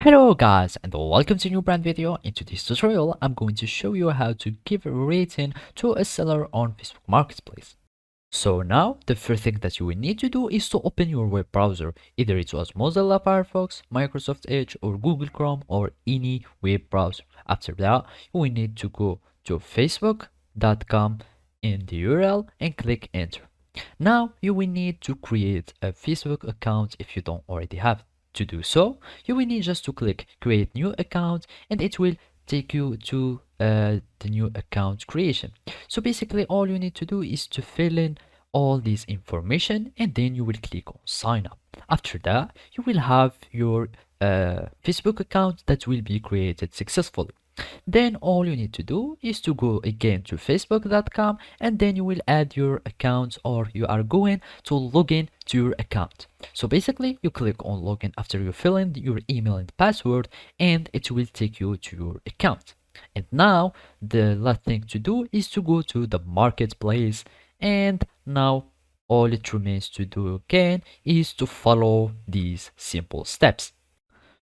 Hello guys and welcome to a new brand video. In today's tutorial, I'm going to show you how to give a rating to a seller on Facebook Marketplace. So now, the first thing that you will need to do is to open your web browser. Either it was Mozilla Firefox, Microsoft Edge, or Google Chrome, or any web browser. After that, you will need to go to facebook.com in the URL and click enter. Now, you will need to create a Facebook account if you don't already have it. To do so, you will need just to click create new account and it will take you to the new account creation. So basically all you need to do is to fill in all this information and then you will click on sign up. After that, you will have your Facebook account that will be created successfully. Then all you need to do is to go again to facebook.com and then you will add your account, or you are going to log in to your account. So basically you click on login after you fill in your email and password and it will take you to your account. And now the last thing to do is to go to the marketplace, and now all it remains to do again is to follow these simple steps.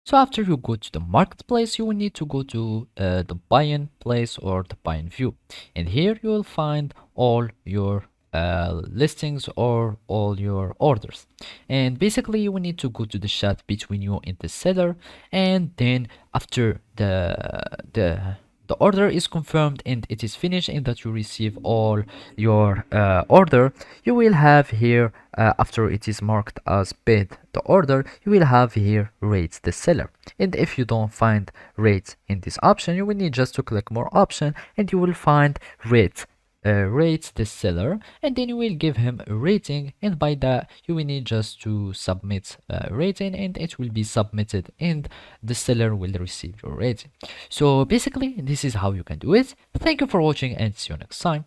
So after you go to the marketplace, you will need to go to the buy-in place or the buy-in view. And here you will find all your listings or all your orders. And basically you will need to go to the chat between you and the seller. And then after the order is confirmed and it is finished and that you receive all your order, you will have here after it is marked as paid the order, you will have here rates the seller. And if you don't find rates in this option, you will need just to click more option and you will find rates the seller, and then you will give him a rating, and by that you will need just to submit a rating and it will be submitted and the seller will receive your rating. So basically this is how you can do it. Thank you for watching and see you next time.